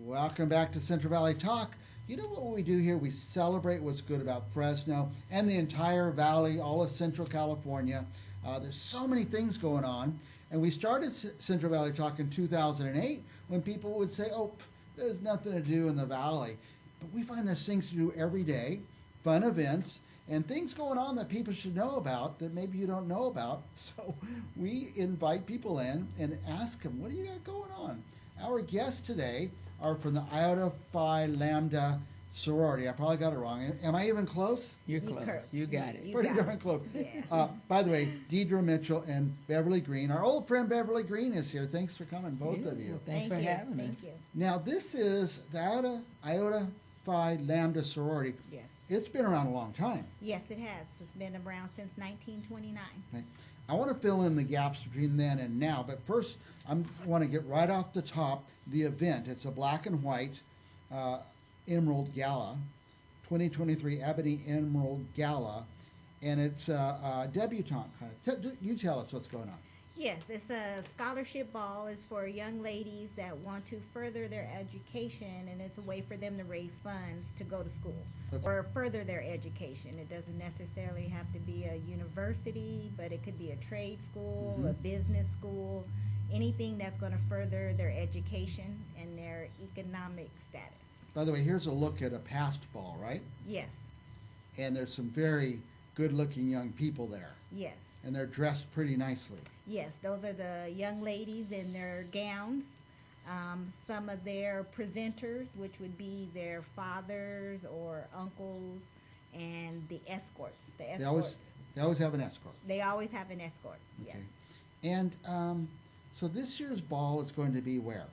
Welcome back to Central Valley Talk. You know what we do here? We celebrate what's good about Fresno and the entire valley, all of Central California. There's so many things going on. And we started Central Valley Talk in 2008 when people would say, oh, there's nothing to do in the valley. But we find there's things to do every day, fun events, and things going on that people should know about that maybe you don't know about. So we invite people in and ask them, what do you got going on? Our guests today are from the Iota Phi Lambda Sorority. I probably got it wrong. Am I even close? You're close. You got it. Pretty darn close. Yeah. By the way, Deidre Mitchell and Beverly Green. Our old friend Beverly Green is here. Thanks for coming, both of you. Well, thanks for having us. Thank you. Now, this is the Iota Phi Lambda Sorority. Yes. It's been around a long time. Yes, it has. It's been around since 1929. Okay. I want to fill in the gaps between then and now, but first I want to get right off the top the event. It's a black and white Emerald Gala, 2023 Ebony Emerald Gala, and it's a debutante kind of. You tell us what's going on. Yes, it's a scholarship ball. It's for young ladies that want to further their education, and it's a way for them to raise funds to go to school or further their education. It doesn't necessarily have to be a university, but it could be a trade school, a business school, anything that's going to further their education and their economic status. By the way, here's a look at a past ball, right? Yes, And there's some very good-looking young people there, yes. and they're dressed pretty nicely. Yes, those are the young ladies in their gowns. Some of their presenters, which would be their fathers or uncles, and the escorts. The escorts. They always have an escort. They always have an escort. Yes. Okay. And so this year's ball is going to be where?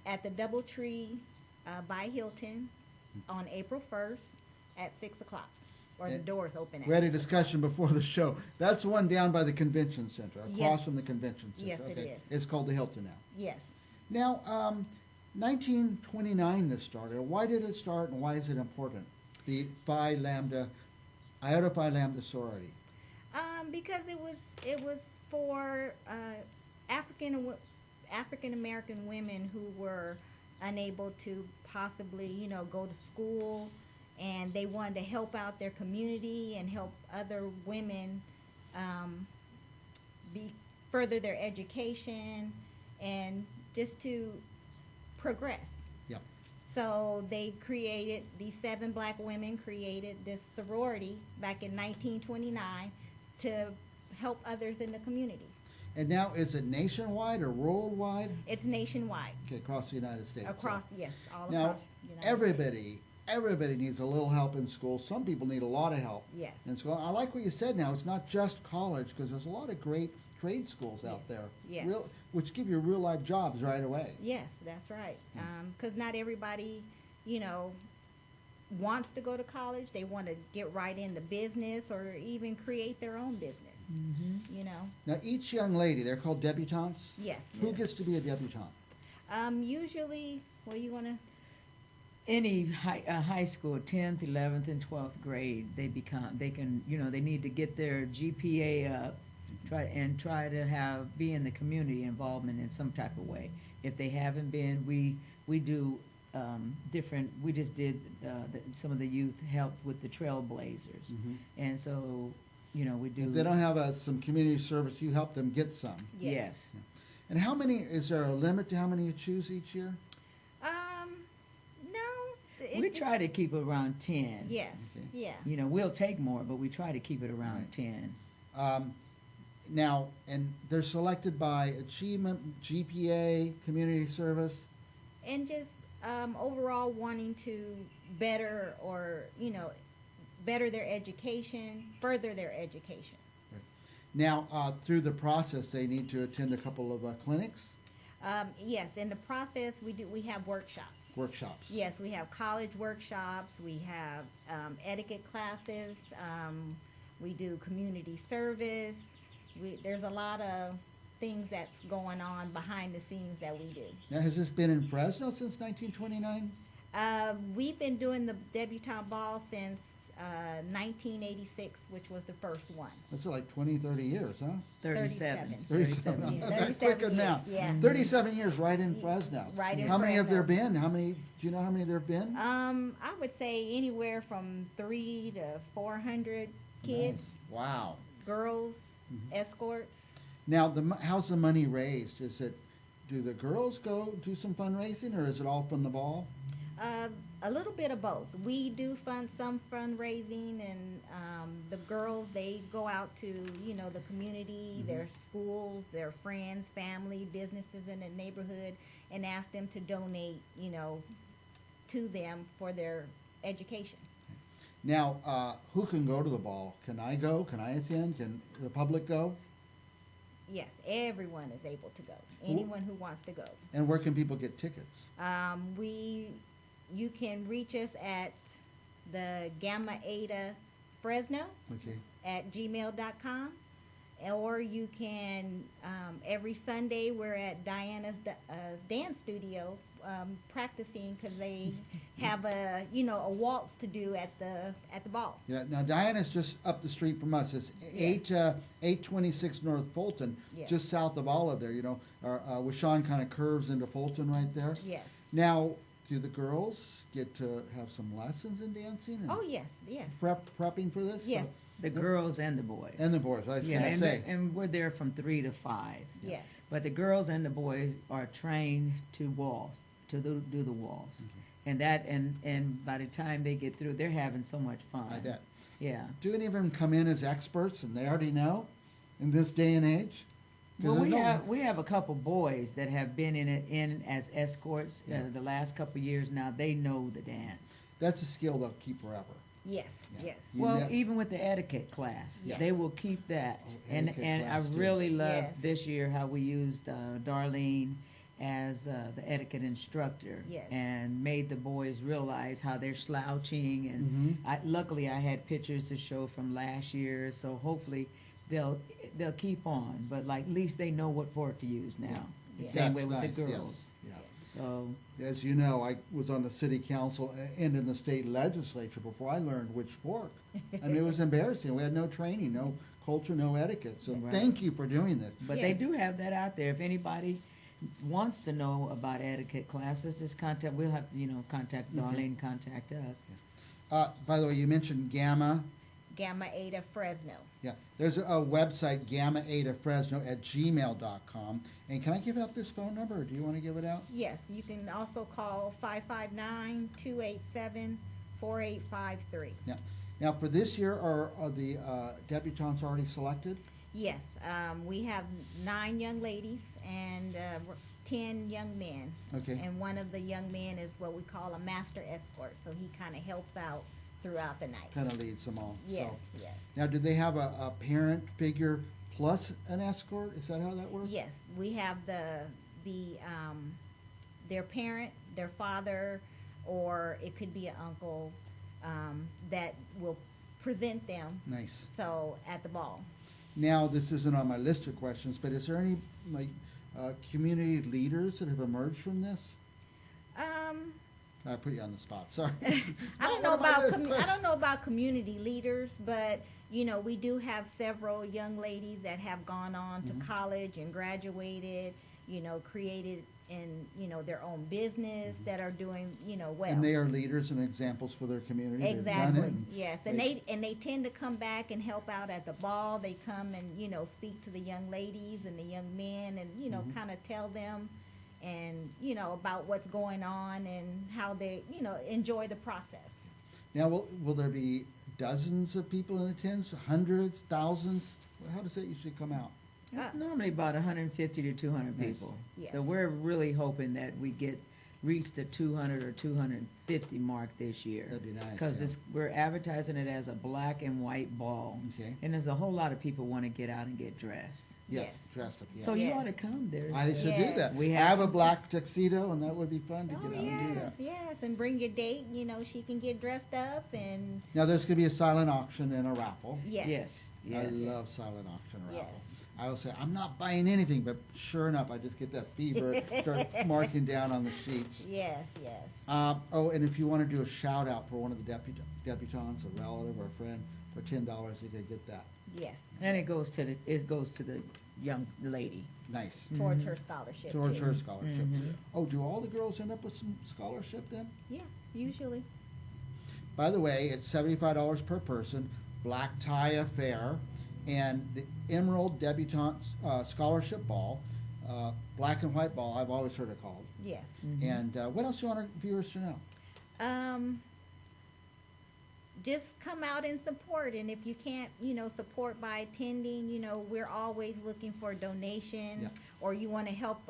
At the DoubleTree by Hilton on April 1st at 6 o'clock. Or the doors open at We had a 6 discussion before the show. That's the one down by the convention center, across Yes. from the convention center. Yes, it is. It's called the Hilton now. Yes. Now, 1929 this started. Why did it start and why is it important? The Phi Lambda, Iota Phi Lambda sorority. Because it was for African American women who were unable to possibly, go to school, and they wanted to help out their community and help other women further their education and just to progress. Yep. So these 7 black women created this sorority back in 1929 to help others in the community. And now, is it nationwide or worldwide? It's nationwide. Okay, across the United States. Across, yes, all Now, across the United States. everybody needs a little help in school. Some people need a lot of help Yes. in school. I like what you said now. It's not just college, because there's a lot of great trade schools out there, Yes. which give you real life jobs right away. Yes, that's right. Because not everybody, wants to go to college. They want to get right into business or even create their own business. Now, each young lady, they're called debutantes. Yes. Who gets to be a debutante? Usually, what do you want to? Any high school, 10th, 11th, and 12th grade, they can, they need to get their GPA up, try to be in the community involvement in some type of way. If they haven't been, we do different. We just did some of the youth helped with the Trailblazers, and so we do. If they don't have some community service, you help them get some. Yes. And how many? Is there a limit to how many you choose each year? No. We try to keep it around 10. Yes. Okay. Yeah. We'll take more, but we try to keep it around Right. 10. Now, and they're selected by achievement, GPA, community service. And just overall wanting to better or better their education, further their education. Now, through the process, they need to attend a couple of clinics, Yes, in the process we have workshops. workshops. Yes, we have college workshops. We have etiquette classes. We do community service. There's a lot of things that's going on behind the scenes that we do. Now, has this been in Fresno since 1929? We've been doing the debutante ball since 1986, which was the first one. That's like 20, 30 years, huh? 37. 37. Yeah, That's 37 quick years, now. yeah. 37 years right in Fresno. Right in How many have there Fresno. been? Do you know how many there have been? I would say anywhere from 300 to 400 kids, Nice. Wow. girls, Mm-hmm. escorts. Now, how's the money raised? Do the girls go do some fundraising, or is it all from the ball? A little bit of both. We do some fundraising, and the girls, they go out to, the community, their schools, their friends, family, businesses in the neighborhood, and ask them to donate, to them for their education. Now, who can go to the ball? Can I go? Can I attend? Can the public go? Yes, everyone is able to go. Anyone who wants to go. And where can people get tickets? You can reach us at the Gamma Eta Fresno Okay. at gmail.com, or you can, every Sunday we're at Diana's dance studio practicing, because they have a waltz to do at the ball. Yeah. Now, Diana's just up the street from us. It's Yes. 826 North Fulton, Yes. just south of Olive there. Where Sean kind of curves into Fulton right there. Yes. Now, do the girls get to have some lessons in dancing? And Oh, yes, yes. prepping for this? Yes. The girls and the boys. And the boys, I was Yeah, going to say. and we're there from 3 to 5. Yes. But the girls and the boys are trained to waltz, to do the waltz. And and by the time they get through, they're having so much fun. I bet. Yeah. Do any of them come in as experts and they already know in this day and age? 'Cause Well, there's we have a couple boys that have been in as escorts Yeah. the last couple years now. They know the dance. That's a skill they'll keep forever. Yes, Yeah. yes. You Well, ne- even with the etiquette class, Yes. they will keep that. Oh, And etiquette I class, too. really love Yes. this year how we used Darlene as the etiquette instructor, Yes. and made the boys realize how they're slouching. And luckily, I had pictures to show from last year, so hopefully they'll keep on. But at least they know what fork to use now. Yeah. Same That's way with nice, the yes. girls. Yeah. So As you know, I was on the city council and in the state legislature before I learned which fork. I mean, it was embarrassing. We had no training, no culture, no etiquette. So Right. thank you for doing this. But Yeah. they do have that out there. If anybody wants to know about etiquette classes, just contact. We'll have to, contact Darlene. Contact us. By the way, you mentioned Gamma. Gamma Eta Fresno. Yeah, there's a website, gammaetafresno@gmail.com. And can I give out this phone number, or do you want to give it out? Yes, you can also call 559-287-4853. Yeah. Now, for this year, are the debutantes already selected? Yes, we have 9 young ladies and 10 young men. Okay. And one of the young men is what we call a master escort, so he kind of helps out throughout the night. Kind of leads them all. Yes, So. yes. Now, do they have a parent figure plus an escort? Is that how that works? Yes, we have their parent, their father, or it could be an uncle that will present them. Nice. So at the ball. Now, this isn't on my list of questions, but is there any community leaders that have emerged from this? I put you on the spot. Sorry. I don't know about community leaders, but we do have several young ladies that have gone on to college and graduated, created their own business that are doing well. And they are leaders and examples for their community. They've done it, Exactly. and Yes, and they tend to come back and help out at the ball. They come and speak to the young ladies and the young men, and kind of tell them and about what's going on and how they enjoy the process. Now, will there be dozens of people in attendance, hundreds, thousands? How does that usually come out? It's normally about 150 to 200 Nice. people. Yes. So we're really hoping that we reach the 200 or 250 mark this year. That'd be nice, Because yeah. we're advertising it as a black and white ball. Okay. And there's a whole lot of people want to get out and get dressed. Yes, Yes. dressed up. Yeah. So you Yes. ought to come. There's I should do Yes. that. We I have have a some- black tuxedo, and that would be fun to Oh get out and do that. yes, and bring your date. She can get dressed up and Now, there's going to be a silent auction and a raffle. yes. Yes. I Yes. love silent auction and Yes. raffle. I will say, I'm not buying anything, but sure enough, I just get that fever, start marking down on the sheets. Yes, yes. Oh, and if you want to do a shout out for one of the debutantes, a relative or a friend, for $10, you can get that. Yes. And it goes to the young lady. Nice. Towards her scholarship. Towards too. her scholarship. Mhm. Oh, do all the girls end up with some scholarship then? Yeah, usually. By the way, it's $75 per person, black tie affair, and the Emerald Debutante Scholarship Ball, black and white ball, I've always heard it called. Yes. And what else do you want our viewers to know? Just come out and support, and if you can't, support by attending, we're always looking for donations, Yeah. or you want to help,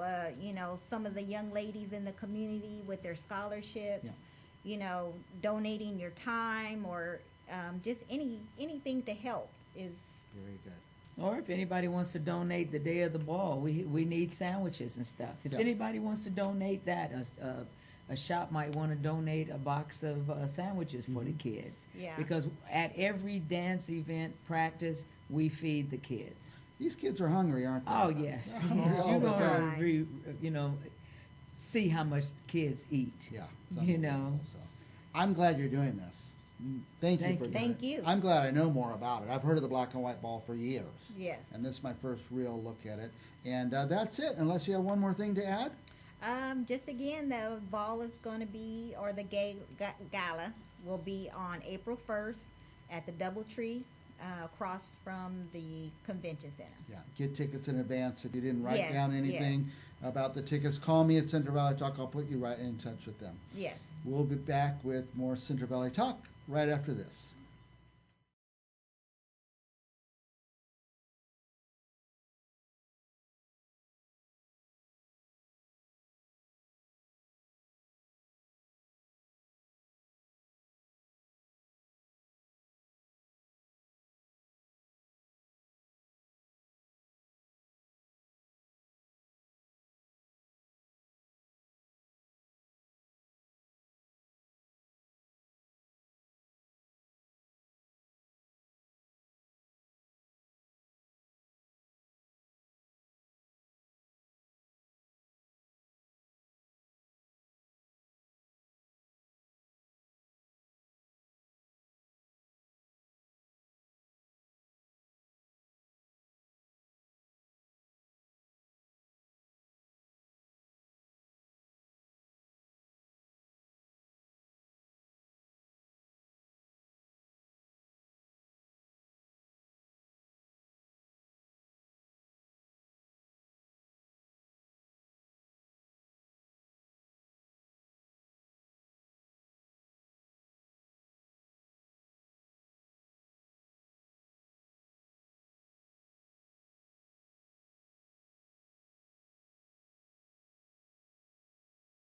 some of the young ladies in the community with their scholarships, donating your time, or just anything to help is. Very good. Or if anybody wants to donate the day of the ball, we need sandwiches and stuff. If Yeah. anybody wants to donate that, a shop might want to donate a box of sandwiches for the kids. Yeah. Because at every dance event, practice, we feed the kids. These kids are hungry, aren't they? Oh, yes. They're hungry Yes. all You're the going time. to, see how much kids eat. Yeah. You it's know. unbelievable, so. I'm glad you're doing this. Thank you Thank for you. doing Thank it. you. I'm glad I know more about it. I've heard of the black and white ball for years. Yes. And this is my first real look at it. And that's it, unless you have one more thing to add? Just again, the ball is going to be, or the gala will be on April 1st at the Doubletree, across from the convention center. Yeah, get tickets in advance. If you didn't write Yes, down anything about the tickets, call me at Central Valley Talk. I'll put you right in touch with them. Yes. We'll be back with more Central Valley Talk right after this.